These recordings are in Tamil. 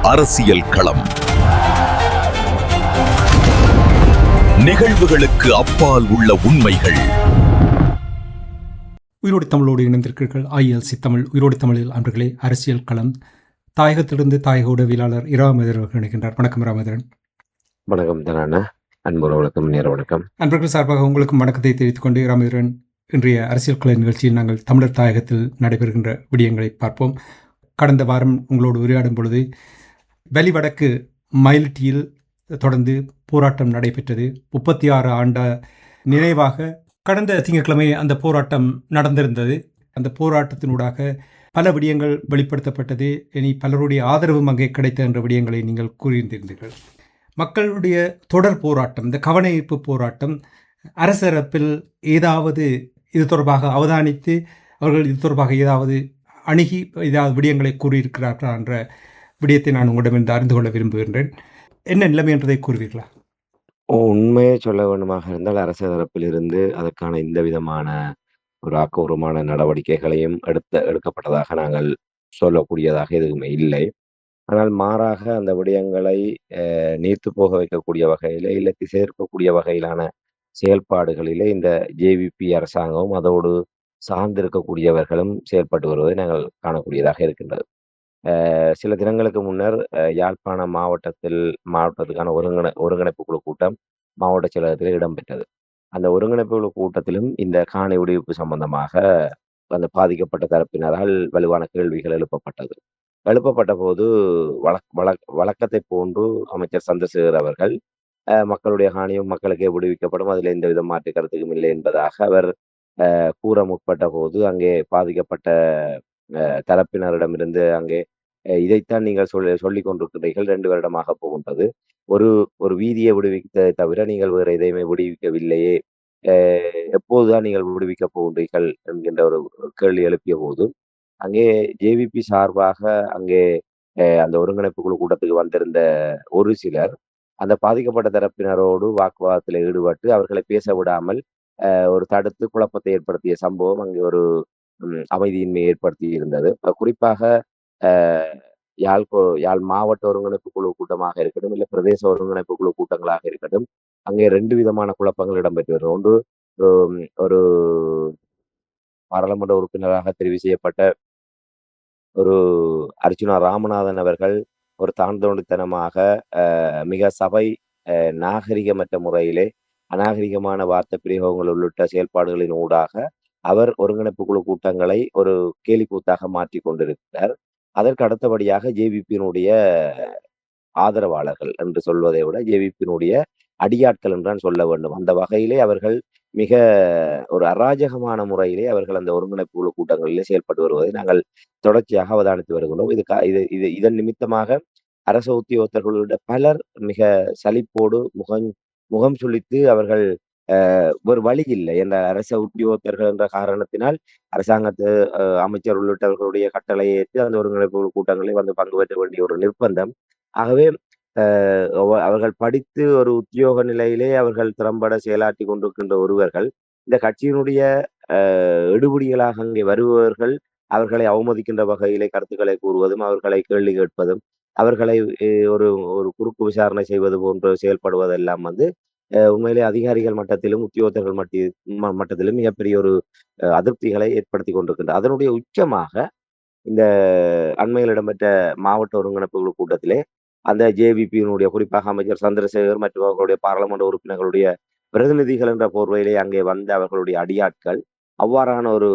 அரசியல் களம். நிகழ்வுகளுக்கு அப்பால் உள்ள உண்மைகள். உயிரோடு தமிழோடு இணைந்திருக்கிறீர்கள். ILC தமிழ் உயிரோடு தமிழில் அன்பர்களே, அரசியல் களம். தாயகத்திலிருந்து தாயக உடவியலாளர் இராமேந்திரன் அவர்கள் இணைகின்றார். வணக்கம் இராமேந்திரன். வணக்கம் தனான அன்புற வணக்கம், நேர வணக்கம். அன்பர்கள் சார்பாக உங்களுக்கும் வணக்கத்தை தெரிவித்துக் கொண்டு இராமேந்திரன், இன்றைய அரசியல் கள நிகழ்ச்சியில் நாங்கள் தமிழர் தாயகத்தில் நடைபெறுகின்ற விடயங்களை பார்ப்போம். கடந்த வாரம் உங்களோடு உரையாடும் பொழுது வெளிவடக்கு மயிலிட்டியில் தொடர்ந்து போராட்டம் நடைபெற்றது. 36 ஆண்டு நினைவாக கடந்த திங்கட்கிழமை அந்த போராட்டம் நடந்திருந்தது. அந்த போராட்டத்தினூடாக பல விடயங்கள் வெளிப்படுத்தப்பட்டது. இனி பலருடைய ஆதரவும் அங்கே கிடைத்த என்ற விடயங்களை நீங்கள் கூறியிருந்தீர்கள். மக்களுடைய தொடர் போராட்டம், இந்த கவன ஈர்ப்பு போராட்டம், அரசரப்பில் ஏதாவது இது தொடர்பாக அவதானித்து அவர்கள் இது தொடர்பாக ஏதாவது அணுகி ஏதாவது விடயங்களை கூறியிருக்கிறார்களா என்ற விடயத்தை நான் உங்களிடமிருந்து அறிந்து கொள்ள விரும்புகின்றேன். என்ன நிலைமை என்றதை கூறுவீர்களா? உண்மையை சொல்ல வேண்டுமாக இருந்தால் அரசு தரப்பில் இருந்து அதற்கான இந்த விதமான ஒரு ஆக்கப்பூர்வமான நடவடிக்கைகளையும் எடுக்கப்பட்டதாக நாங்கள் சொல்லக்கூடியதாக எதுவுமே இல்லை. ஆனால் மாறாக அந்த விடயங்களை நீர்த்து போக வைக்கக்கூடிய வகையிலே இல்லை திசை இருக்கக்கூடிய வகையிலான செயல்பாடுகளிலே இந்த JVP அரசாங்கமும் அதோடு சார்ந்திருக்கக்கூடியவர்களும் செயல்பட்டு வருவதை நாங்கள் காணக்கூடியதாக இருக்கின்றது. சில தினங்களுக்கு முன்னர் யாழ்ப்பாண மாவட்டத்துக்கான ஒருங்கிணைப்பு குழு கூட்டம் மாவட்ட செயலகத்தில் இடம்பெற்றது. அந்த ஒருங்கிணைப்பு குழு கூட்டத்திலும் இந்த காணி விடுவிப்பு சம்பந்தமாக அந்த பாதிக்கப்பட்ட தரப்பினரால் வலுவான கேள்விகள் எழுப்பப்பட்ட போது வழக்கத்தை போன்று அமைச்சர் சந்திரசேகர் அவர்கள் மக்களுடைய காணியும் மக்களுக்கே விடுவிக்கப்படும், அதில் எந்த வித மாற்று கருத்துக்கும் இல்லை என்பதாக அவர் கூற முற்பட்ட போது அங்கே பாதிக்கப்பட்ட தரப்பினரிடமிருந்து அங்கே இதைத்தான் நீங்கள் சொல்லிக் கொண்டிருக்கிறீர்கள், 2 வருடமாக போகின்றது, ஒரு வீதியை விடுவித்ததை தவிர நீங்கள் வேறு எதையுமே விடுவிக்கவில்லையே, எப்போதுதான் நீங்கள் விடுவிக்க போகின்றீர்கள் என்கின்ற ஒரு கேள்வி எழுப்பிய போது அங்கே JVP சார்பாக அங்கே அந்த ஒருங்கிணைப்பு குழு கூட்டத்துக்கு வந்திருந்த ஒரு சிலர் அந்த பாதிக்கப்பட்ட தரப்பினரோடு வாக்குவாதத்தில் ஈடுபட்டு அவர்களை பேச விடாமல் ஒரு தடுத்து குழப்பத்தை ஏற்படுத்திய சம்பவம் அங்கே ஒரு அமைதியின்மை ஏற்படுத்தி இருந்தது. குறிப்பாக யாழ் மாவட்ட ஒருங்கிணைப்பு குழு கூட்டமாக இருக்கட்டும், இல்லை பிரதேச ஒருங்கிணைப்பு குழு கூட்டங்களாக இருக்கட்டும், அங்கே 2 விதமான குழப்பங்கள் இடம்பெற்று வருகிறது. ஒன்று, ஒரு பாராளுமன்ற உறுப்பினராக தெரிவு செய்யப்பட்ட ஒரு அர்ச்சுனா ராமநாதன் அவர்கள் ஒரு தாழ்ந்தோண்டித்தனமாக மிக சபை நாகரிகமற்ற முறையிலே அநாகரிகமான வார்த்தை பிரயோகங்கள் உள்ளிட்ட செயல்பாடுகளின் ஊடாக அவர் ஒருங்கிணைப்பு குழு கூட்டங்களை ஒரு கேலிக்கூத்தாக மாற்றி கொண்டிருக்கிறார். அதற்கு அடுத்தபடியாக JVP-னுடைய ஆதரவாளர்கள் என்று சொல்வதை விட JVP-னுடைய அடியாட்கள் என்றான் சொல்ல வேண்டும். அந்த வகையிலே அவர்கள் மிக ஒரு அராஜகமான முறையிலே அவர்கள் அந்த ஒருங்கிணைப்பு குழு கூட்டங்களிலே செயல்பட்டு வருவதை நாங்கள் தொடர்ச்சியாக அவதானித்து வருகின்றோம். இதன் நிமித்தமாக அரசு உத்தியோகத்தர்களுடைய பலர் மிக சலிப்போடு முகம் சுளித்து அவர்கள் ஒரு வழி இல்லை என்ற அரச உத்தியோகத்தர்கள் என்ற காரணத்தினால் அரசாங்கத்து அமைச்சர் உள்ளிட்டவர்களுடைய கட்டளையை ஏற்று அந்த ஒருங்கிணைப்பு கூட்டங்களில் வந்து பங்கு பெற்ற வேண்டிய ஒரு நிர்பந்தம். ஆகவே அவர்கள் படித்து ஒரு உத்தியோக நிலையிலே அவர்கள் திறம்பட செயலாற்றி கொண்டிருக்கின்ற ஒருவர்கள் இந்த கட்சியினுடைய எடுபடிகளாக அங்கே வருபவர்கள் அவர்களை அவமதிக்கின்ற வகையிலே கருத்துக்களை கூறுவதும், அவர்களை கேள்வி கேட்பதும், அவர்களை ஒரு ஒரு குறுக்கு விசாரணை செய்வது போன்று செயல்படுவதெல்லாம் வந்து உண்மையிலே அதிகாரிகள் மட்டத்திலும் உத்தியோகத்தர்கள் மட்டத்திலும் மிகப்பெரிய ஒரு அதிருப்திகளை ஏற்படுத்தி கொண்டிருக்கின்றது. அதனுடைய உச்சமாக இந்த அண்மையில் இடம்பெற்ற மாவட்ட ஒருங்கிணைப்பு குழு கூட்டத்திலே அந்த JVP-யினுடைய குறிப்பாக அமைச்சர் சந்திரசேகர் மற்றும் அவர்களுடைய பாராளுமன்ற உறுப்பினர்களுடைய பிரதிநிதிகள் என்ற போர்வையிலே அங்கே வந்த அவர்களுடைய அடியாட்கள் அவ்வாறான ஒரு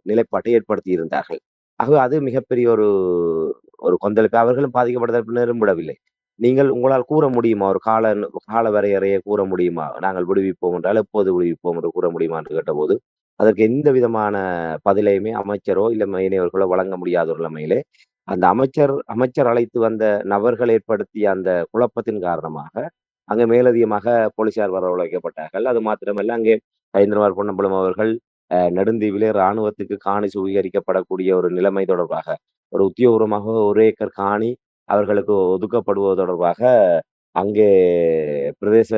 நிலைப்பாட்டை ஏற்படுத்தி இருந்தார்கள். ஆகவே அது மிகப்பெரிய ஒரு கொந்தளிப்பு. அவர்களும் பாதிக்கப்பட்ட தரப்பினரும் விடவில்லை. நீங்கள் உங்களால் கூற முடியுமா, ஒரு கால வரையறையை கூற முடியுமா, நாங்கள் விடுவிப்போம் என்றால் எப்போது விடுவிப்போம் என்று கூற முடியுமா என்று கேட்டபோது அதற்கு எந்த விதமான பதிலையுமே அமைச்சரோ இல்லை மேனையவர்களோ வழங்க முடியாத ஒரு நிலைமையிலே அந்த அமைச்சர் அழைத்து வந்த நபர்கள் ஏற்படுத்திய அந்த குழப்பத்தின் காரணமாக அங்கே மேலதிகமாக போலீசார் வரவழைக்கப்பட்டார்கள். அது மாத்திரமல்ல, அங்கே கஜேந்திரகுமார் பொன்னம்பலம் அவர்கள் நெடுந்தீவிலே இராணுவத்துக்கு காணி சுவீகரிக்கப்படக்கூடிய ஒரு நிலைமை தொடர்பாக ஒரு உத்தியோகபூர்வமாக 1 ஏக்கர் காணி அவர்களுக்கு ஒதுக்கப்படுவது தொடர்பாக அங்கே பிரதேச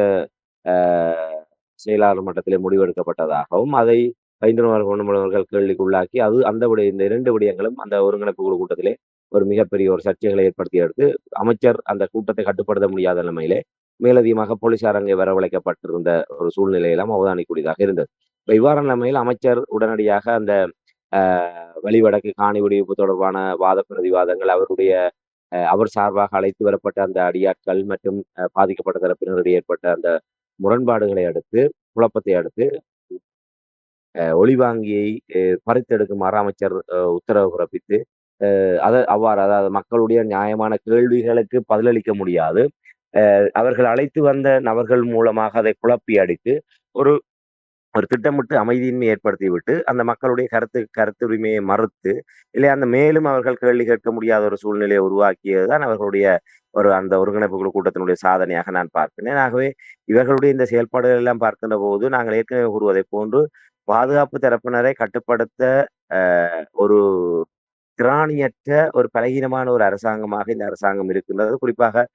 செயலாளர் மட்டத்திலே முடிவெடுக்கப்பட்டதாகவும் அதை கஜேந்திரகுமார் பொன்னம்பலம் அவர்கள் கேள்விக்குள்ளாக்கி இந்த 2 விடயங்களும் அந்த ஒருங்கிணைப்பு குழு கூட்டத்திலே ஒரு மிகப்பெரிய ஒரு சர்ச்சைகளை ஏற்படுத்தி எடுத்து அமைச்சர் அந்த கூட்டத்தை கட்டுப்படுத்த முடியாத நிலைமையிலே மேலதிகமாக போலீசார் அங்கே வரவழைக்கப்பட்டிருந்த ஒரு சூழ்நிலையெல்லாம் அவதானிக்கூடியதாக இருந்தது. இப்ப இவ்வாறான நிலைமையில் அமைச்சர் உடனடியாக அந்த வழிவடக்கு காணி விடுவிப்பு தொடர்பான வாத பிரதிவாதங்கள் அவருடைய அவர் சார்பாக அழைத்து வரப்பட்ட அந்த அடியாட்கள் மற்றும் பாதிக்கப்பட்ட தரப்பினரிடையே ஏற்பட்ட அந்த முரண்பாடுகளை அடுத்து குழப்பத்தை அடுத்து ஒளிவாங்கியை பறித்தெடுக்குமாறு அமைச்சர் உத்தரவு பிறப்பித்து அவ்வாறு அதாவது மக்களுடைய நியாயமான கேள்விகளுக்கு பதிலளிக்க முடியாது அவர்கள் அழைத்து வந்த நபர்கள் மூலமாக அதை குழப்பி அடித்து ஒரு ஒரு திட்டமிட்டு அமைதியின்மை ஏற்படுத்திவிட்டு அந்த மக்களுடைய கருத்துரிமையை மறுத்து இல்லை அந்த மேலும் அவர்கள் கேள்வி கேட்க முடியாத ஒரு சூழ்நிலையை உருவாக்கியதுதான் அவர்களுடைய அந்த ஒருங்கிணைப்பு குழு கூட்டத்தினுடைய சாதனையாக நான் பார்க்கிறேன். ஆகவே இவர்களுடைய இந்த செயல்பாடுகள் எல்லாம் பார்க்கின்ற போது நாங்கள் ஏற்கனவே கூறுவதை போன்று பாதுகாப்பு தரப்பினரை கட்டுப்படுத்த ஒரு திராணியற்ற ஒரு பலகீனமான ஒரு அரசாங்கமாக இந்த அரசாங்கம் இருக்கின்றது. குறிப்பாக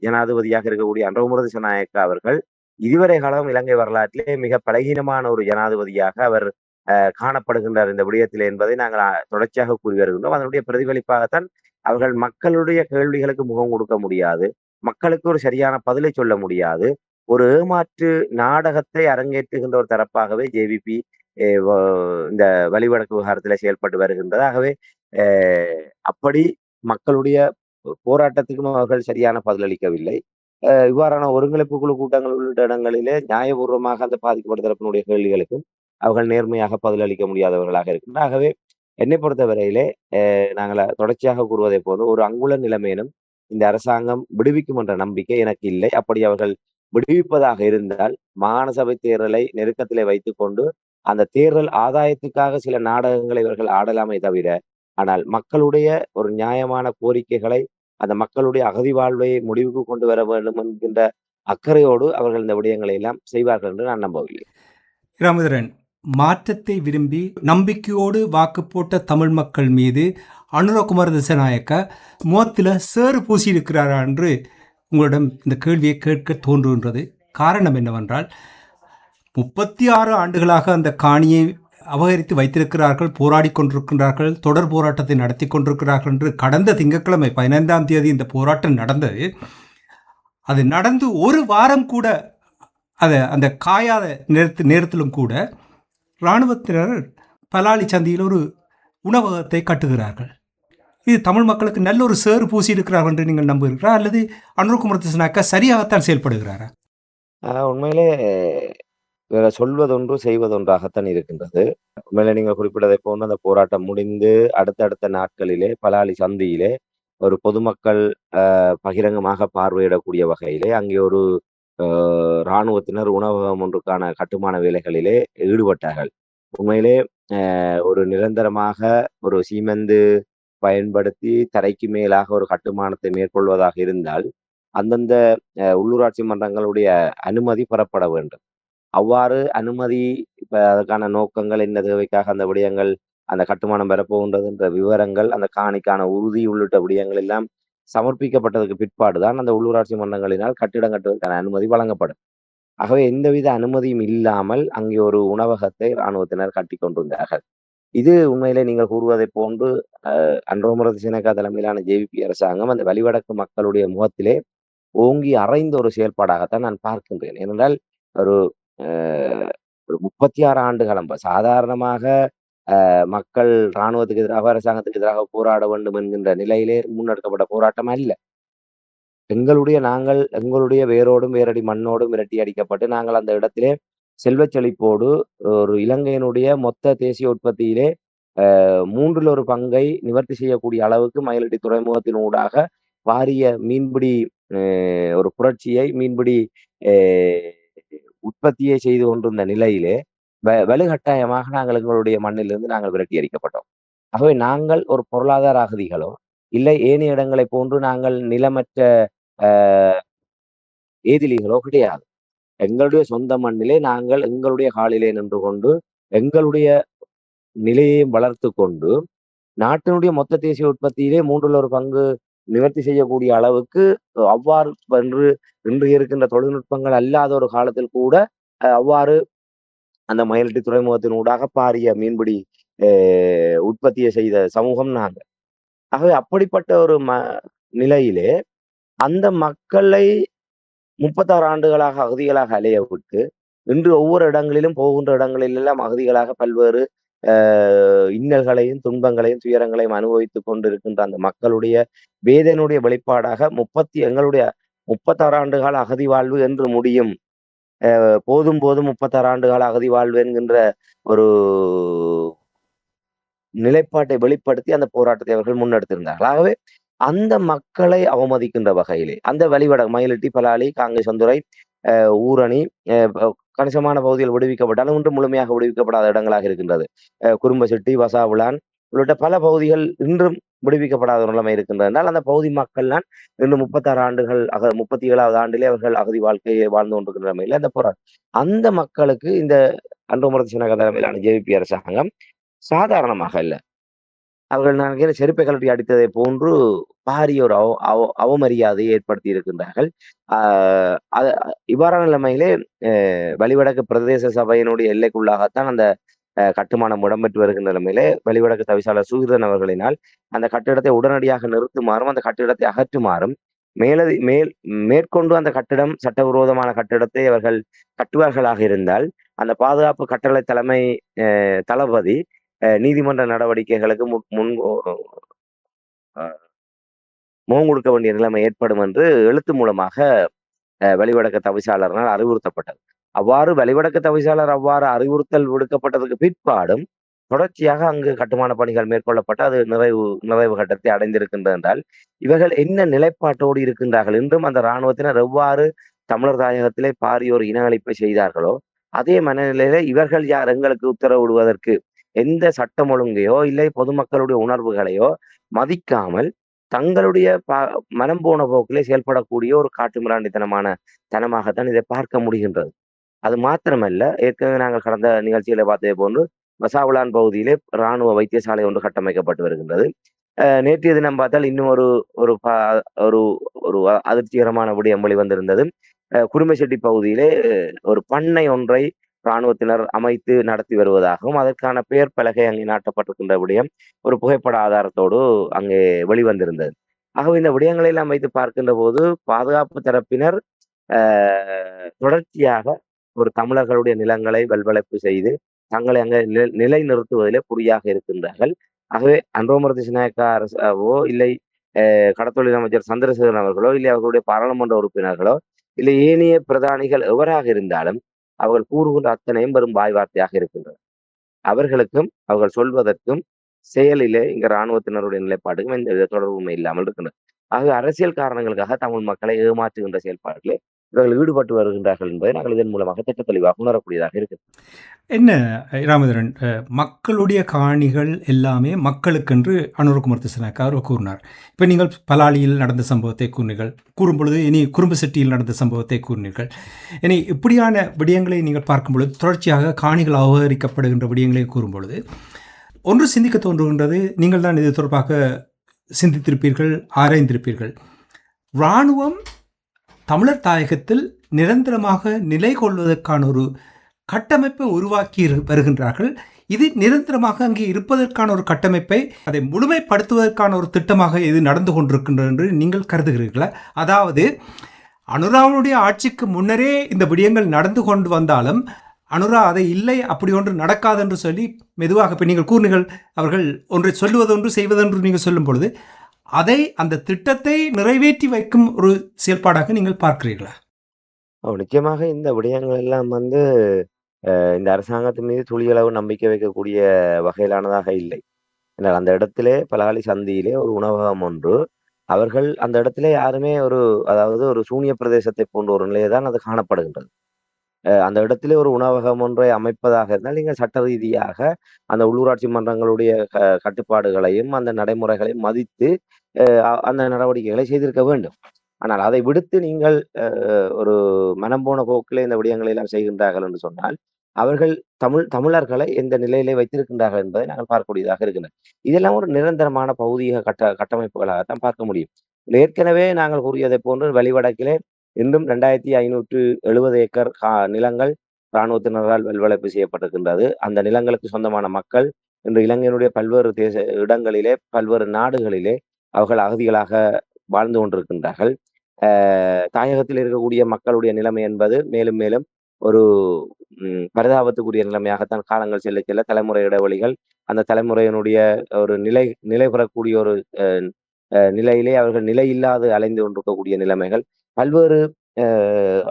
ஜனாதிபதியாக இருக்கக்கூடிய அனுரகுமார திசாநாயக்க அவர்கள் இதுவரை காலம் இலங்கை வரலாற்றிலே மிக பலகீனமான ஒரு ஜனாதிபதியாக அவர் காணப்படுகின்றார் இந்த விடயத்தில் என்பதை நாங்கள் தொடர்ச்சியாக கூறி வருகின்றோம். அதனுடைய பிரதிபலிப்பாகத்தான் அவர்கள் மக்களுடைய கேள்விகளுக்கு முகம் கொடுக்க முடியாது, மக்களுக்கு ஒரு சரியான பதிலை சொல்ல முடியாது, ஒரு ஏமாற்று நாடகத்தை அரங்கேற்றுகின்ற ஒரு தரப்பாகவே ஜேவிபி இந்த வழிவடக்கு விவகாரத்தில் செயல்பட்டு வருகின்றது. ஆகவே அப்படி மக்களுடைய போராட்டத்துக்கும் அவர்கள் சரியான பதிலளிக்கவில்லை. இவ்வாறான ஒருங்கிணைப்பு குழு கூட்டங்கள் உள்ளிட்ட இடங்களிலே நியாயபூர்வமாக அந்த பாதிக்கப்பட்ட தரப்பினுடைய கேள்விகளுக்கும் அவர்கள் நேர்மையாக பதிலளிக்க முடியாதவர்களாக இருக்கின்றனர். ஆகவே என்னை பொறுத்தவரையிலே நாங்கள் தொடர்ச்சியாக கூறுவதை போல ஒரு அங்குல நிலைமையினும் இந்த அரசாங்கம் விடுவிக்கும் என்ற நம்பிக்கை எனக்கு இல்லை. அப்படி அவர்கள் விடுவிப்பதாக இருந்தால் மாகாண சபை தேர்தலை நெருக்கத்திலே வைத்துக் கொண்டு அந்த தேர்தல் ஆதாயத்துக்காக சில நாடகங்களை இவர்கள் ஆடலாமே தவிர, ஆனால் மக்களுடைய ஒரு நியாயமான கோரிக்கைகளை அந்த மக்களுடைய அகதி வாழ்வை முடிவுக்கு கொண்டு வர வேண்டும் என்கின்ற அக்கறையோடு அவர்கள் இந்த விடயங்களை எல்லாம் செய்வார்கள் என்று நான் நம்பவில்லை. ராமதரன், மாற்றத்தை விரும்பி நம்பிக்கையோடு வாக்கு போட்ட தமிழ் மக்கள் மீது அனுரகுமார திசாநாயக்க முகத்தில் சேறு பூசியிருக்கிறாரா என்று உங்களிடம் இந்த கேள்வியை கேட்க தோன்றுகின்றது. காரணம் என்னவென்றால் 36 ஆண்டுகளாக அந்த காணியை அபகரித்து வைத்திருக்கிறார்கள், போராடி கொண்டிருக்கிறார்கள், தொடர் போராட்டத்தை நடத்தி கொண்டிருக்கிறார்கள் என்று கடந்த திங்கட்கிழமை 15ஆம் தேதி இந்த போராட்டம் நடந்தது. அது நடந்து ஒரு வாரம் கூட அந்த காயாத நேரத்திலும் கூட இராணுவத்தினர் பலாலி சந்தியில் ஒரு உணவகத்தை கட்டுகிறார்கள். இது தமிழ் மக்களுக்கு நல்ல ஒரு சேறு பூசி இருக்கிறார்கள் என்று நீங்கள் நம்புகிறீர்களா, அல்லது அனுரகுமார திசாநாயக்க சரியாகத்தான் செயல்படுகிறாரா? உண்மையிலே வேற சொல்வதொன்று செய்வதொன்றாகத்தான் இருக்கின்றது. உண்மையிலே நீங்கள் குறிப்பிட்டதை போன்று அந்த போராட்டம் முடிந்து அடுத்தடுத்த நாட்களிலே பலாலி சந்தியிலே ஒரு பொதுமக்கள் பகிரங்கமாக பார்வையிடக்கூடிய வகையிலே அங்கே ஒரு இராணுவத்தினர் உணவகம் ஒன்றுக்கான கட்டுமான வேலைகளிலே ஈடுபட்டார்கள். உண்மையிலே ஒரு நிரந்தரமாக ஒரு சீமெந்து பயன்படுத்தி தரைக்கு மேலாக ஒரு கட்டுமானத்தை மேற்கொள்வதாக இருந்தால் அந்தந்த உள்ளூராட்சி மன்றங்களுடைய அனுமதி பெறப்பட வேண்டும். அவ்வாறு அனுமதி அதற்கான நோக்கங்கள் என்ன தேவைக்காக அந்த விடயங்கள் அந்த கட்டுமானம் பெறப்போகின்றது என்ற விவரங்கள் அந்த காணிக்கான உறுதி உள்ளிட்ட விடயங்கள் எல்லாம் சமர்ப்பிக்கப்பட்டதுக்கு பிற்பாடுதான் அந்த உள்ளூராட்சி மன்றங்களினால் கட்டிடம் கட்டுவதற்கான அனுமதி வழங்கப்படும். ஆகவே எந்தவித அனுமதியும் இல்லாமல் அங்கே ஒரு உணவகத்தை இராணுவத்தினர் கட்டி கொண்டிருந்தார்கள். இது உண்மையிலே நீங்கள் கூறுவதை போன்று அனுரகுமார திசாநாயக்க தலைமையிலான ஜேவிபி அரசாங்கம் அந்த வழிவடக்கு மக்களுடைய முகத்திலே ஓங்கி அறைந்த ஒரு செயல்பாடாகத்தான் நான் பார்க்கின்றேன். ஏனென்றால் ஒரு 36 ஆண்டு காலம் சாதாரணமாக மக்கள் இராணுவத்துக்கு எதிராக அரசாங்கத்துக்கு எதிராக போராட வேண்டும் என்கின்ற நிலையிலே முன்னெடுக்கப்பட்ட போராட்டம் அல்ல. எங்களுடைய வேரோடும் வேரடி மண்ணோடும் விரட்டி அடிக்கப்பட்டு நாங்கள் அந்த இடத்திலே செல்வ செழிப்போடு ஒரு இலங்கையினுடைய மொத்த தேசிய உற்பத்தியிலே 1/3 பங்கை நிவர்த்தி செய்யக்கூடிய அளவுக்கு மயிலட்டி துறைமுகத்தின் ஊடாக பாரிய மீன்பிடி ஒரு புரட்சியை மீன்பிடி உற்பத்தியை செய்து கொண்டிருந்த நிலையிலே வலுக்கட்டாயமாக நாங்கள் எங்களுடைய மண்ணிலிருந்து நாங்கள் விரட்டி அடிக்கப்பட்டோம். ஆகவே நாங்கள் ஒரு பொருளாதார அகதிகளோ இல்லை ஏனைய இடங்களை போன்று நாங்கள் நிலமற்ற ஏதிலிகளோ கிடையாது. எங்களுடைய சொந்த மண்ணிலே நாங்கள் எங்களுடைய காலிலே நின்று கொண்டு எங்களுடைய நிலையையும் வளர்த்து கொண்டு நாட்டினுடைய மொத்த தேசிய உற்பத்தியிலே 1/3 பங்கு நிவர்த்தி செய்யக்கூடிய அளவுக்கு அவ்வாறு இன்று இருக்கின்ற தொழில்நுட்பங்கள் அல்லாத ஒரு காலத்தில் கூட அவ்வாறு அந்த மயிலட்டி துறைமுகத்தின் ஊடாக பாரிய மீன்பிடி உற்பத்தியை செய்த சமூகம் நாங்கள். ஆகவே அப்படிப்பட்ட ஒரு நிலையிலே அந்த மக்களை 36 ஆண்டுகளாக அகதிகளாக அலைய விட்டு, இன்று ஒவ்வொரு இடங்களிலும் போகின்ற இடங்களிலெல்லாம் அகதிகளாக பல்வேறு இன்னல்களையும், துன்பங்களையும், துயரங்களையும் அனுபவித்துக் கொண்டிருக்கின்ற அந்த மக்களுடைய வேதனையுடைய வெளிப்பாடாக எங்களுடைய 36 ஆண்டு கால அகதி வாழ்வு என்று முடியும். போதும் போதும் 36 ஆண்டு கால அகதி வாழ்வு என்கின்ற ஒரு நிலைப்பாட்டை வெளிப்படுத்தி அந்த போராட்டத்தை அவர்கள் முன்னெடுத்திருந்தார்கள். ஆகவே அந்த மக்களை அவமதிக்கின்ற வகையிலே, அந்த வழிவட மயிலிட்டி, பலாலி, காங்கேசந்துறை, ஊரணி, கணிசமான பகுதிகள் விடுவிக்கப்பட்டாலும் இன்று முழுமையாக விடுவிக்கப்படாத இடங்களாக இருக்கின்றது. குறும்பசிட்டி, வசாவுலான் உள்ளிட்ட பல பகுதிகள் இன்றும் விடுவிக்கப்படாத ஒரு நிலைமை இருக்கின்றது என்றால், அந்த பகுதி மக்கள் தான் இன்று 36 ஆண்டுகள் 37வது ஆண்டிலே அவர்கள் அகதி வாழ்க்கையை வாழ்ந்து கொண்டிருக்கின்ற நிலைமையில அந்த போராட்டம். அந்த மக்களுக்கு இந்த அன்றுமுறை சினக தலைமையிலான ஜேவிபி அரசாங்கம் சாதாரணமாக இல்ல. அவர்கள் நான் செருப்பை கழட்டி அடித்ததை போன்று பாரிய ஒரு அவமரியாதையை ஏற்படுத்தி இருக்கின்றார்கள். அது இவ்வாறான நிலைமையிலே வலிவடக்கு பிரதேச சபையினுடைய எல்லைக்குள்ளாகத்தான் அந்த கட்டுமானம் இடம்பெற்று வருகின்ற நிலைமையிலே வலிவடக்கு தவிசாளர் சுகிர்தன் அவர்களினால் அந்த கட்டிடத்தை உடனடியாக நிறுத்துமாறும், அந்த கட்டிடத்தை அகற்றுமாறும், மேற்கொண்டு அந்த கட்டிடம் சட்டவிரோதமான கட்டிடத்தை அவர்கள் கட்டுவார்களாக இருந்தால் அந்த பாதுகாப்பு கட்டளை தலைமை தளபதி நீதிமன்ற நடவடிக்கைகளுக்கு முகம் கொடுக்க வேண்டிய நிலைமை ஏற்படும் என்று எழுத்து மூலமாக வலிவடக்கு தவிசாளரினால் அறிவுறுத்தப்பட்டது. அவ்வாறு வலிவடக்கு தவிசாளர் அவ்வாறு அறிவுறுத்தல் விடுக்கப்பட்டதுக்கு பிற்பாடும் தொடர்ச்சியாக அங்கு கட்டுமான பணிகள் மேற்கொள்ளப்பட்டு அது நிறைவு கட்டத்தை அடைந்திருக்கின்றது என்றால் இவர்கள் என்ன நிலைப்பாட்டோடு இருக்கின்றார்கள் என்றும் அந்த இராணுவத்தினர் எவ்வாறு தமிழர் தாயகத்திலே பாரியோர் இன அழிப்பை செய்தார்களோ அதே மனநிலையில இவர்கள் யார் எங்களுக்கு உத்தரவிடுவதற்கு எந்த சட்டம் ஒழுங்கையோ இல்லை பொதுமக்களுடைய உணர்வுகளையோ மதிக்காமல் தங்களுடைய மனம் போன போக்கிலே செயல்படக்கூடிய ஒரு தனமாகத்தான் இதை பார்க்க முடிகின்றது. அது மாத்திரமல்ல, ஏற்கனவே நாங்கள் கடந்த நிகழ்ச்சிகளை பார்த்ததை போன்று வசாவுலான் பகுதியிலே இராணுவ வைத்தியசாலை ஒன்று கட்டமைக்கப்பட்டு வருகின்றது. நேற்றைய தினம் பார்த்தால் இன்னும் ஒரு ஒரு ஒரு அதிர்ச்சிகரமான விடயம் வெளிவந்திருந்தது. குருமைச்செட்டி பகுதியிலே ஒரு பண்ணை ஒன்றை இராணுவத்தினர் அமைத்து நடத்தி வருவதாகவும் அதற்கான பெயர் பலகை அங்கே நாட்டப்பட்டிருக்கின்ற விடயம் ஒரு புகைப்பட ஆதாரத்தோடு அங்கே வெளிவந்திருந்தது. ஆகவே இந்த விடயங்களை எல்லாம் வைத்து பார்க்கின்ற போது பாதுகாப்பு தரப்பினர் தொடர்ச்சியாக ஒரு தமிழர்களுடைய நிலங்களை வல்வளைப்பு செய்து தங்களை அங்கே நிலை நிறுத்துவதிலே குறியாக இருக்கின்றார்கள். ஆகவே அன்றோமர் திசுநாயக்கா அரசாவோ இல்லை கடத்தொழில் அமைச்சர் சந்திரசேகரன் அவர்களோ இல்லை அவர்களுடைய பாராளுமன்ற உறுப்பினர்களோ இல்லை ஏனைய பிரதானிகள் எவராக இருந்தாலும் அவர்கள் கூறுகின்ற அத்தனையும் வெறும் வாய் வார்த்தையாக இருக்கின்றன. அவர்களுக்கும் அவர்கள் சொல்வதற்கும் செயலிலே இங்க இராணுவத்தினருடைய நிலைப்பாட்டுக்கும் எந்த தொடர்புமே இல்லாமல் இருக்கின்றன. ஆகவே அரசியல் காரணங்களுக்காக தமிழ் மக்களை ஏமாற்றுகின்ற செயல்பாட்டிலே இவர்கள் ஈடுபட்டு வருகின்றார்கள் என்பதை நாங்கள் இதன் மூலமாக திட்ட தெளிவாக உணரக்கூடியதாக இருக்கிறது. என்ன ராமதரன், மக்களுடைய காணிகள் எல்லாமே மக்களுக்கென்று அனுரகுமார் திசுநாயக்கா அவர் கூறினார். இப்போ நீங்கள் பலாலியில் நடந்த சம்பவத்தை கூறும் பொழுது இனி குறும்புசெட்டியில் நடந்த சம்பவத்தை கூறினீர்கள். இனி இப்படியான விடயங்களை நீங்கள் பார்க்கும் பொழுது தொடர்ச்சியாக காணிகள் அபகரிக்கப்படுகின்ற விடயங்களை கூறும் பொழுது ஒன்று சிந்திக்க தோன்றுகின்றது. நீங்கள் தான் இது தொடர்பாக சிந்தித்திருப்பீர்கள், ஆராய்ந்திருப்பீர்கள். இராணுவம் தமிழர் தாயகத்தில் நிரந்தரமாக நிலை கொள்வதற்கான ஒரு கட்டமைப்பை உருவாக்கி வருகின்றார்கள். இது நிரந்தரமாக அங்கே இருப்பதற்கான ஒரு கட்டமைப்பை அதை முழுமைப்படுத்துவதற்கான ஒரு திட்டமாக இது நடந்து கொண்டிருக்கின்றது என்று நீங்கள் கருதுகிறீர்களா? அதாவது அனுராவுடைய ஆட்சிக்கு முன்னரே இந்த விடயங்கள் நடந்து கொண்டு வந்தாலும் அனுரா அதை இல்லை, அப்படி ஒன்று நடக்காது என்று சொல்லி மெதுவாக இப்போ நீங்கள் கூறினீர்கள் அவர்கள் ஒன்றை சொல்லுவதொன்று செய்வதென்று நீங்கள் சொல்லும் பொழுது அதை அந்த திட்டத்தை நிறைவேற்றி வைக்கும் ஒரு செயல்பாடாக நீங்கள் பார்க்கிறீர்களா? நிச்சயமாக இந்த விடயங்கள் எல்லாம் இந்த அரசாங்கத்தின் மீது துளியளவு நம்பிக்கை வைக்கக்கூடிய வகையிலானதாக இல்லை. என்றால் அந்த இடத்திலே பலாலி சந்தியிலே ஒரு உணவகம் ஒன்று அவர்கள் அந்த இடத்திலே யாருமே அதாவது ஒரு சூனிய பிரதேசத்தை போன்ற ஒரு நிலையை தான் அது காணப்படுகின்றது. அந்த இடத்திலே ஒரு உணவகம் ஒன்றை அமைப்பதாக இருந்தால் நீங்கள் சட்ட ரீதியாக அந்த உள்ளூராட்சி மன்றங்களுடைய கட்டுப்பாடுகளையும் அந்த நடைமுறைகளையும் மதித்து அந்த நடவடிக்கைகளை செய்திருக்க வேண்டும். ஆனால் அதை விடுத்து நீங்கள் ஒரு மனம் போன போக்கிலே இந்த விடயங்களை எல்லாம் செய்கின்றார்கள் என்று சொன்னால் அவர்கள் தமிழர்களை எந்த நிலையிலே வைத்திருக்கின்றார்கள் என்பதை நாங்கள் பார்க்கக்கூடியதாக இருக்கின்றன. இதெல்லாம் ஒரு நிரந்தரமான பௌதீக கட்டமைப்புகளாகத்தான் பார்க்க முடியும். ஏற்கனவே நாங்கள் கூறியதை போன்று வலிவடக்கிலே இன்றும் 2570 ஏக்கர் நிலங்கள் இராணுவத்தினரால் வல்வளைப்பு செய்யப்பட்டிருக்கின்றது. அந்த நிலங்களுக்கு சொந்தமான மக்கள் இன்று இலங்கையினுடைய பல்வேறு இடங்களிலே, பல்வேறு நாடுகளிலே அவர்கள் அகதிகளாக வாழ்ந்து கொண்டிருக்கின்றார்கள். தாயகத்தில் இருக்கக்கூடிய மக்களுடைய நிலைமை என்பது மேலும் மேலும் ஒரு பரிதாபத்துக்குரிய நிலைமையாகத்தான் காலங்கள் செல்ல செல்ல தலைமுறை இடைவெளிகள், அந்த தலைமுறையினுடைய ஒரு நிலை பெறக்கூடிய ஒரு நிலையிலே அவர்கள் நிலையில்லாது அலைந்து கொண்டிருக்கக்கூடிய நிலைமைகள், பல்வேறு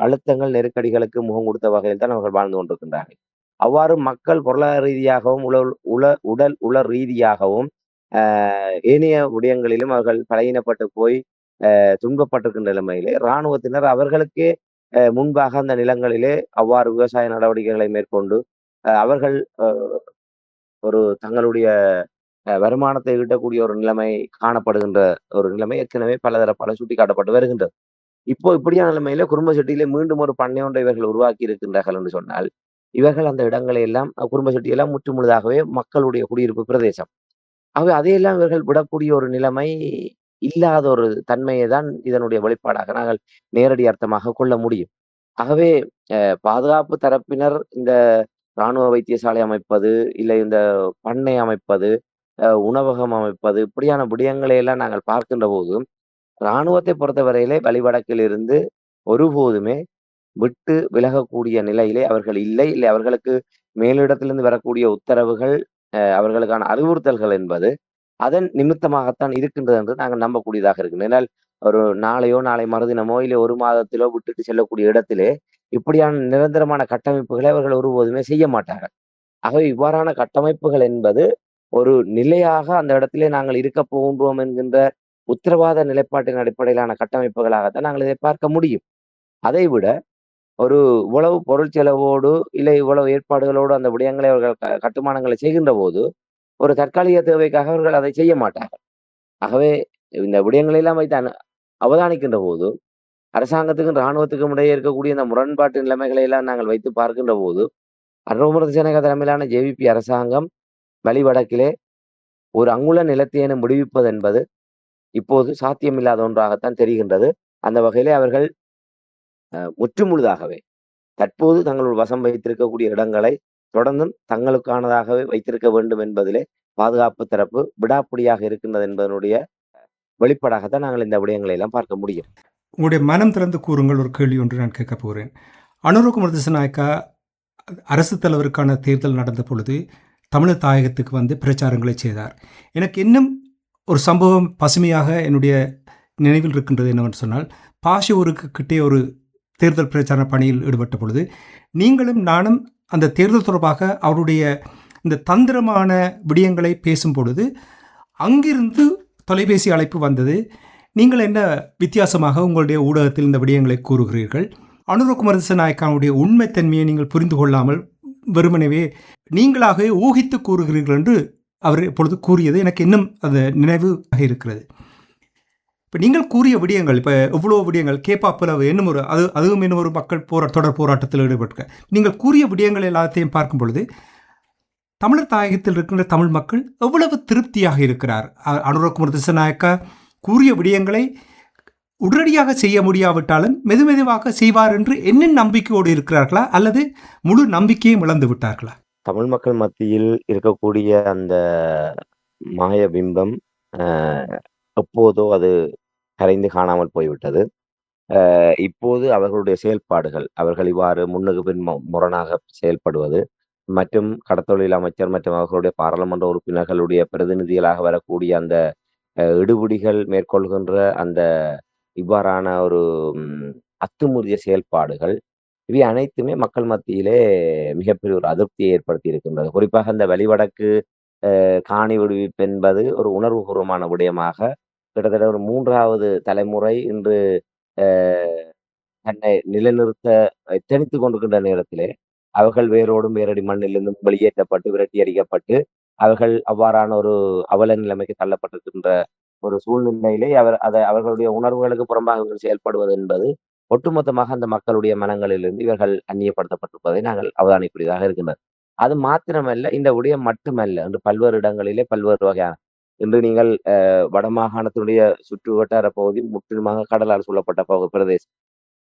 அழுத்தங்கள், நெருக்கடிகளுக்கு முகம் கொடுத்த வகையில் தான் அவர்கள் வாழ்ந்து கொண்டிருக்கின்றார்கள். அவ்வாறு மக்கள் பொருளாதார ரீதியாகவும், உடல் உள ரீதியாகவும் ஏனைய விடயங்களிலும் அவர்கள் பலகீனப்பட்டு போய் துன்பப்பட்டிருக்கின்ற நிலைமையிலே இராணுவத்தினர் அவர்களுக்கே முன்பாக அந்த நிலங்களிலே அவ்வாறு விவசாய நடவடிக்கைகளை மேற்கொண்டு அவர்கள் ஒரு தங்களுடைய வருமானத்தை ஈட்டக்கூடிய ஒரு நிலைமை காணப்படுகின்ற ஒரு நிலைமை ஏற்கனவே பலதரப்பட சுட்டிக்காட்டப்பட்டு வருகின்றது. இப்போ இப்படியான நிலைமையில குடும்ப செட்டியிலே மீண்டும் ஒரு பண்ணை ஒன்றை இவர்கள் உருவாக்கி இருக்கின்றார்கள் என்று சொன்னால், இவர்கள் அந்த இடங்களை எல்லாம் குடும்ப செட்டியெல்லாம் முற்று முழுதாகவே மக்களுடைய குடியிருப்பு பிரதேசம். ஆகவே அதையெல்லாம் இவர்கள் விடக்கூடிய ஒரு நிலைமை இல்லாத ஒரு தன்மையை தான் இதனுடைய வெளிப்பாடாக நாங்கள் நேரடி அர்த்தமாக கொள்ள முடியும். ஆகவே பாதுகாப்பு தரப்பினர் இந்த இராணுவ வைத்தியசாலை அமைப்பது, இல்லை இந்த பண்ணை அமைப்பது, உணவகம் அமைப்பது, இப்படியான விடயங்களை எல்லாம் நாங்கள் பார்க்கின்ற போது, இராணுவத்தை பொறுத்தவரையிலே வழிவடக்கில் இருந்து ஒருபோதுமே விட்டு விலகக்கூடிய நிலையிலே அவர்கள் இல்லை. இல்லை அவர்களுக்கு மேலிடத்திலிருந்து வரக்கூடிய உத்தரவுகள், அவர்களுக்கான அறிவுறுத்தல்கள் என்பது அதன் நிமித்தமாகத்தான் இருக்கின்றது என்று நாங்கள் நம்பக்கூடியதாக இருக்கின்றோம். ஏனால் ஒரு நாளையோ, நாளை மறுதினமோ, இல்லை 1 மாதத்திலோ விட்டுட்டு செல்லக்கூடிய இடத்திலே இப்படியான நிரந்தரமான கட்டமைப்புகளை அவர்கள் ஒருபோதுமே செய்ய மாட்டார்கள். ஆகவே இவ்வாறான கட்டமைப்புகள் என்பது ஒரு நிலையாக அந்த இடத்திலே நாங்கள் இருக்க போகின்றோம் என்கின்ற உத்தரவாத நிலைப்பாட்டின் அடிப்படையிலான கட்டமைப்புகளாகத்தான் நாங்கள் இதை பார்க்க முடியும். அதைவிட ஒரு இவ்வளவு பொருள் செலவோடு, இல்லை இவ்வளவு ஏற்பாடுகளோடு அந்த விடயங்களை அவர்கள் கட்டுமானங்களை செய்கின்ற போது, ஒரு தற்காலிக தேவைக்காக அவர்கள் அதை செய்ய மாட்டார்கள். ஆகவே இந்த விடயங்களை எல்லாம் வைத்து அவதானிக்கின்ற போது, அரசாங்கத்துக்கும் இராணுவத்துக்கும் இடையே இருக்கக்கூடிய இந்த முரண்பாட்டு நிலைமைகளை எல்லாம் நாங்கள் வைத்து பார்க்கின்ற போது, அனுரகுமார திசாநாயக்க தலைமையிலான ஜேவிபி அரசாங்கம் வழிவடக்கிலே ஒரு அங்குல நிலத்தையேனும் விடுவிப்பது என்பது இப்போது சாத்தியமில்லாத ஒன்றாகத்தான் தெரிகின்றது. அந்த வகையிலே அவர்கள் முற்றுமுழுதாகவே தற்போது தங்கள் வசம் வைத்திருக்கக்கூடிய இடங்களை தொடர்ந்தும் தங்களுக்கானதாகவே வைத்திருக்க வேண்டும் என்பதிலே பாதுகாப்பு தரப்பு விடாப்பிடியாக இருக்கின்றது என்பதனுடைய வெளிப்பாடாகத்தான் நாங்கள் இந்த விடயங்களை எல்லாம் பார்க்க முடியும். உங்களுடைய மனம் திறந்து கூறுங்கள். ஒரு கேள்வி ஒன்று நான் கேட்க போகிறேன். அனுரகுமார திசாநாயக்கா அரசு தலைவருக்கான தேர்தல் நடந்த பொழுது தமிழர் தாயகத்துக்கு வந்து பிரச்சாரங்களை செய்தார். எனக்கு இன்னும் ஒரு சம்பவம் பசுமையாக என்னுடைய நினைவில் இருக்கின்றது என்னவென்று சொன்னால், பாஷூருக்கு கிட்டே ஒரு தேர்தல் பிரச்சார பணியில் ஈடுபட்ட பொழுது நீங்களும் நானும் அந்த தேர்தல் தொடர்பாக அவருடைய இந்த தந்திரமான விடயங்களை பேசும் பொழுது அங்கிருந்து தொலைபேசி அழைப்பு வந்தது. நீங்கள் என்ன வித்தியாசமாக உங்களுடைய ஊடகத்தில் இந்த விடயங்களை கூறுகிறீர்கள்? அனுரகுமார திசாநாயக்காவுடைய உண்மைத்தன்மையை நீங்கள் புரிந்து கொள்ளாமல் வெறுமனவே நீங்களாகவே ஊகித்து கூறுகிறீர்கள் என்று அவர் இப்பொழுது கூறியது எனக்கு இன்னும் அந்த நினைவாக இருக்கிறது. இப்போ நீங்கள் கூறிய விடயங்கள், இப்போ எவ்வளோ விடயங்கள் கேப்பாப்பில் இன்னும் ஒரு அதுவும் இன்னும் ஒரு மக்கள் தொடர் போராட்டத்தில் ஈடுபட்டு நீங்கள் கூறிய விடயங்கள் எல்லாத்தையும் பார்க்கும் பொழுது தமிழர் தாயகத்தில் இருக்கின்ற தமிழ் மக்கள் எவ்வளவு திருப்தியாக இருக்கிறார். அனுரகுமார திசாநாயக்கா கூறிய விடயங்களை உடனடியாக செய்ய முடியாவிட்டாலும் மெதுமெதுவாக செய்வார் என்று என்ன நம்பிக்கையோடு இருக்கிறார்களா, அல்லது முழு நம்பிக்கையும் இழந்து விட்டார்களா? தமிழ் மக்கள் மத்தியில் இருக்கக்கூடிய அந்த மாய பிம்பம் எப்போதோ அது கரைந்து காணாமல் போய்விட்டது. இப்போது அவர்களுடைய செயல்பாடுகள், அவர்கள் இவ்வாறு முன்னுக்கு பின் முரணாக செயல்படுவது மற்றும் கடத்தொழில் அமைச்சர் மற்றும் அவர்களுடைய பாராளுமன்ற உறுப்பினர்களுடைய பிரதிநிதிகளாக வரக்கூடிய அந்த இடுபிடிகள் மேற்கொள்கின்ற அந்த இவ்வாறான ஒரு அத்துமீறிய செயல்பாடுகள், இவை அனைத்துமே மக்கள் மத்தியிலே மிகப்பெரிய ஒரு அதிருப்தியை ஏற்படுத்தி இருக்கின்றது. குறிப்பாக அந்த வழிவடக்கு காணி விடுவிப்பு என்பது ஒரு உணர்வுபூர்வமான விடயமாக கிட்டத்தட்ட ஒரு 3வது தலைமுறை இன்று தன்னை நிலைநிறுத்த எத்தனித்துக் கொண்டிருக்கின்ற நேரத்திலே அவர்கள் வேரோடும் வேரடி மண்ணிலிருந்து வெளியேற்றப்பட்டு விரட்டி அடிக்கப்பட்டு அவர்கள் அவ்வாறான ஒரு அவல நிலைமைக்கு தள்ளப்பட்டிருக்கின்ற ஒரு சூழ்நிலையிலே அவர்களுடைய உணர்வுகளுக்கு புறம்பாக செயல்படுவது என்பது ஒட்டுமொத்தமாக அந்த மக்களுடைய மனங்களிலிருந்து இவர்கள் அந்நியப்படுத்தப்பட்டிருப்பதை நாங்கள் அவதானிக்கூடியதாக இருக்கின்றது. அது மாத்திரமல்ல, இந்த விடயம் மட்டுமல்ல, இன்று பல்வேறு இடங்களிலே பல்வேறு வகையான இன்று நீங்கள் வடமாகாணத்தினுடைய சுற்று வட்டார பகுதி முற்றிலுமாக கடலால் சூழப்பட்ட பிரதேசம்.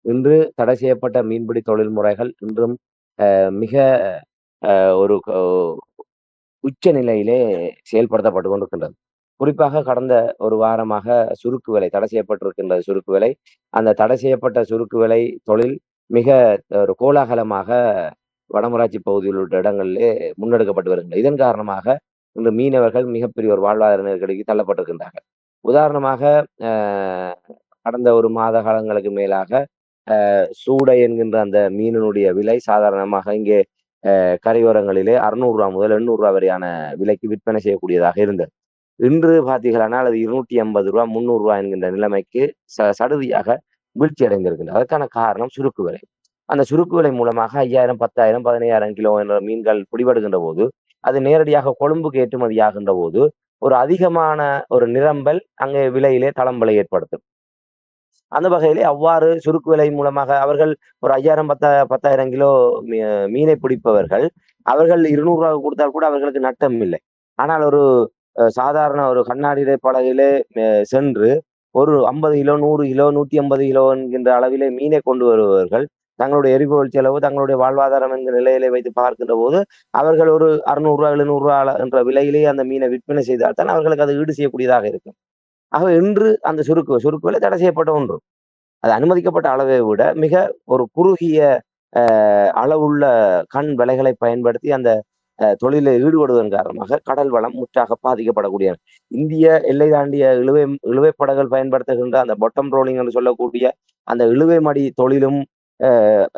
இன்று தடை செய்யப்பட்ட மீன்பிடி தொழில் முறைகள் இன்றும் மிக ஒரு உச்ச நிலையிலே செயல்படுத்தப்பட்டு கொண்டிருக்கின்றது. குறிப்பாக கடந்த ஒரு வாரமாக சுருக்கு விலை தடை செய்யப்பட்டிருக்கின்ற சுருக்கு விலை, அந்த தடை செய்யப்பட்ட சுருக்கு விலை தொழில் மிக ஒரு கோலாகலமாக வடமராட்சி பகுதியில் உள்ள இடங்களிலே முன்னெடுக்கப்பட்டு வருகின்றன. இதன் காரணமாக இன்று மீனவர்கள் மிகப்பெரிய ஒரு வாழ்வாதார நெருக்கடிக்கு தள்ளப்பட்டிருக்கின்றார்கள். உதாரணமாக அ கடந்த ஒரு மாத காலங்களுக்கு மேலாக சூடை என்கின்ற அந்த மீனினுடைய விலை சாதாரணமாக இங்கே கரையோரங்களிலே ரூ. 600 முதல் ரூ. 800 வரையான விலைக்கு விற்பனை செய்யக்கூடியதாக இருந்தது. இன்று பார்த்தீர்களானால் அது ரூ. 250 ரூ. 300 என்கின்ற நிலைமைக்கு சடுதியாக வீழ்ச்சி அடைந்திருக்கின்றது. அதற்கான காரணம் சுருக்கு விலை. அந்த சுருக்கு விலை மூலமாக 5000, 10,000, 15,000 கிலோ என்ற மீன்கள் பிடிபடுகின்ற போது, அது நேரடியாக கொழும்புக்கு ஏற்றுமதியாகின்ற போது, ஒரு அதிகமான ஒரு நிரம்பல் அங்கே விலையிலே தளம்பலை ஏற்படுத்தும். அந்த வகையிலே அவ்வாறு சுருக்கு விலை மூலமாக அவர்கள் ஒரு 5000, 10,000 கிலோ மீனை பிடிப்பவர்கள், அவர்கள் ரூ. 200 கொடுத்தால் கூட அவர்களுக்கு நட்டம் இல்லை. ஆனால் ஒரு சாதாரண ஒரு கண்ணாடியிலே படகிலே சென்று ஒரு 50 கிலோ, 100 கிலோ, 150 கிலோ என்கின்ற அளவிலே மீனை கொண்டு வருபவர்கள், தங்களுடைய எரிபொருள் செலவு, தங்களுடைய வாழ்வாதாரம் என்கிற நிலையிலே வைத்து பார்க்கின்ற போது, அவர்கள் ஒரு ரூ. 600, ரூ. 700 என்ற விலையிலேயே அந்த மீனை விற்பனை செய்தால் தான் அவர்களுக்கு அது ஈடு செய்யக்கூடியதாக இருக்கும். ஆகவே இன்று அந்த சுருக்கு விலை தடை செய்யப்பட்ட ஒன்று. அது அனுமதிக்கப்பட்ட அளவை விட மிக ஒரு குறுகிய அளவுள்ள கண் விலைகளை பயன்படுத்தி அந்த தொழிலில் ஈடுபடுவதன் காரணமாக கடல் வளம் முற்றாக பாதிக்கப்படக்கூடிய இந்திய எல்லை தாண்டிய இழுவை படகுகள் பயன்படுத்துகின்ற அந்த பொட்டம் ரோலிங் என்று சொல்லக்கூடிய அந்த இழுவை மடி தொழிலும்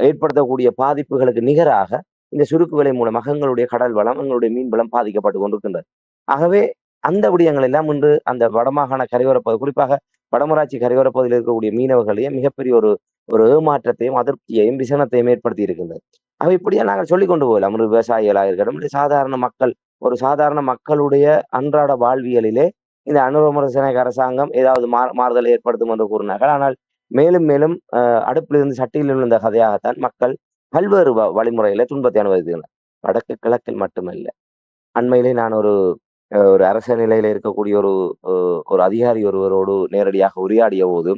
ஏற்படுத்தக்கூடிய பாதிப்புகளுக்கு நிகராக இந்த சுருக்கு விலை மூலமாக எங்களுடைய கடல் வளம், எங்களுடைய மீன் வளம் பாதிக்கப்பட்டு கொண்டிருக்கின்றது. ஆகவே அந்த விடயங்கள் எல்லாம் இன்று அந்த வடமாகாண கரையோர பகுதி, குறிப்பாக வடமராட்சி கரையோர பகுதியில் இருக்கக்கூடிய மீனவர்களையும் மிகப்பெரிய ஒரு ஒரு ஏமாற்றத்தையும், அதிருப்தியையும், விசனத்தையும் ஏற்படுத்தி இருக்கின்றது. ஆக இப்படியே நாங்கள் சொல்லிக் கொண்டு போகலாம். ஒரு விவசாயிகளாக இருக்கட்டும், சாதாரண மக்கள், ஒரு சாதாரண மக்களுடைய அன்றாட வாழ்வியலிலே இந்த அனுரமரசனக அரசாங்கம் ஏதாவது மாறுதலை ஏற்படுத்தும் என்று கூறினார்கள். ஆனால் மேலும் மேலும் அடுப்பிலிருந்து சட்டியில் விழுந்த கதையாகத்தான் மக்கள் பல்வேறு வழிமுறையில துன்பத்தை அனுபவிக்கின்றனர். வடக்கு கிழக்கில் மட்டுமல்ல. அண்மையிலே நான் ஒரு அரச நிலையில இருக்கக்கூடிய ஒரு அதிகாரி ஒருவரோடு நேரடியாக உரையாடிய போது,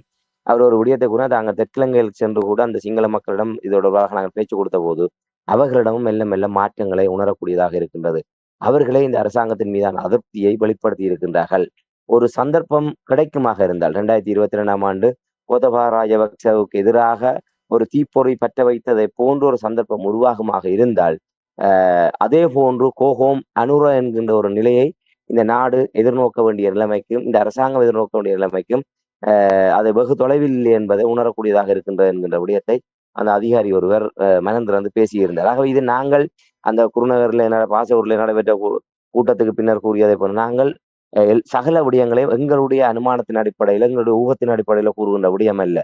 அவர் ஒரு விடயத்தை கூட நாங்கள் தெற்கிழங்கையில் சென்று கூட அந்த சிங்கள மக்களிடம் இது தொடர்பாக நாங்கள் பேச்சு கொடுத்த போது, அவர்களிடமும் மெல்ல மெல்ல மாற்றங்களை உணரக்கூடியதாக இருக்கின்றது. அவர்களே இந்த அரசாங்கத்தின் மீதான அதிருப்தியை வெளிப்படுத்தி இருக்கின்றார்கள். ஒரு சந்தர்ப்பம் கிடைக்குமாக இருந்தால் 2022ஆம் ஆண்டு கோத்தபாய ராஜபக்சவுக்கு எதிராக ஒரு தீப்பொறி பற்ற வைத்ததை போன்ற ஒரு சந்தர்ப்பம் உருவாகுமாக இருந்தால், அதே போன்று கோஹோம் அனுர என்கின்ற ஒரு நிலையை இந்த நாடு எதிர்நோக்க வேண்டிய நிலைமைக்கும், இந்த அரசாங்கம் எதிர்நோக்க வேண்டிய நிலைமைக்கும் அது வெகு தொலைவில் இல்லை என்பதை உணரக்கூடியதாக இருக்கின்றது என்கின்ற விடயத்தை அந்த அதிகாரி ஒருவர் மனம் திறந்து பேசியிருந்தார். ஆகவே இது நாங்கள் அந்த குருநகரில் பாசூரில் நடைபெற்ற கூட்டத்துக்கு பின்னர் கூறியதை போல நாங்கள் சகல விடயங்களை எங்களுடைய அனுமானத்தின் அடிப்படையில், எங்களுடைய ஊகத்தின் அடிப்படையில் கூறுகின்ற விடயம் அல்ல.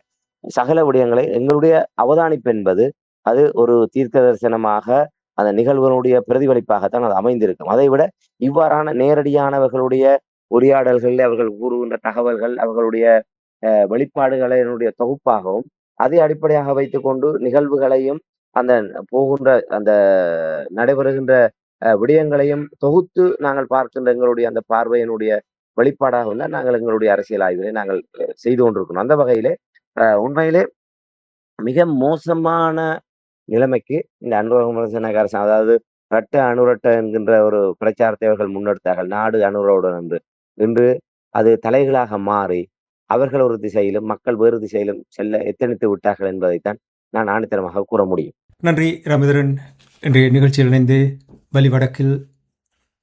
சகல விடயங்களை எங்களுடைய அவதானிப்பு என்பது அது ஒரு தீர்க்க தரிசனமாக அந்த நிகழ்வுகளுடைய பிரதிபலிப்பாகத்தான் அது அமைந்திருக்கும். அதை விட இவ்வாறான நேரடியானவர்களுடைய உரையாடல்களில் அவர்கள் கூறுகின்ற தகவல்கள், அவர்களுடைய வெளிப்பாடுகளினுடைய தொகுப்பாகவும், அதை அடிப்படையாக வைத்துக் கொண்டு நிகழ்வுகளையும் அந்த போகின்ற அந்த நடைபெறுகின்ற விடயங்களையும் தொகுத்து நாங்கள் பார்க்கின்ற எங்களுடைய அந்த பார்வையினுடைய வெளிப்பாடாக தான் நாங்கள் எங்களுடைய அரசியல் ஆய்வுகளை நாங்கள் செய்து கொண்டிருக்கணும். அந்த வகையிலே உண்மையிலே மிக மோசமான நிலைமைக்கு இந்த அனுரகுமாரசிங்க அரசாங்கம், அதாவது ரட்ட அணுரட்ட என்கின்ற ஒரு பிரச்சாரத்தை அவர்கள் முன்னெடுத்தார்கள். நாடு அணுரோடன் என்று. இன்று அது தலைகளாக மாறி அவர்கள் ஒரு திசையிலும் மக்கள் வேறு திசையிலும் செல்ல எத்தனித்து விட்டார்கள் என்பதைத்தான் நான் ஆணித்தரமாக கூற முடியும். நன்றி ராமேந்திரன். இன்றைய நிகழ்ச்சியில் இணைந்து வலிவடக்கில்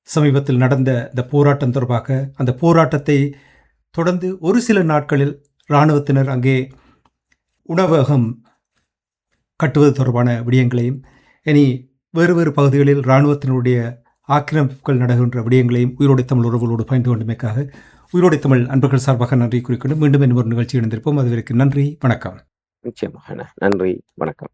சமீபத்தில் நடந்த இந்த போராட்டம் தொடர்பாக, அந்த போராட்டத்தை தொடர்ந்து ஒரு சில நாட்களில் இராணுவத்தினர் அங்கே உணவகம் கட்டுவது தொடர்பான விடயங்களையும், இனி வேறு வேறு பகுதிகளில் இராணுவத்தினுடைய ஆக்கிரமிப்புகள் நடக்கின்ற விடயங்களையும் உயிரோடை தமிழ் உறவுகளோடு பகிர்ந்து கொண்டமைக்காக உயிரோடை தமிழ் அன்பர்கள் சார்பாக நன்றி குறிக்கொண்டு மீண்டும் இன்னொரு நிகழ்ச்சி இணைந்திருப்போம். அதுவரைக்கும் நன்றி, வணக்கம். நிச்சயமாக நன்றி, வணக்கம்.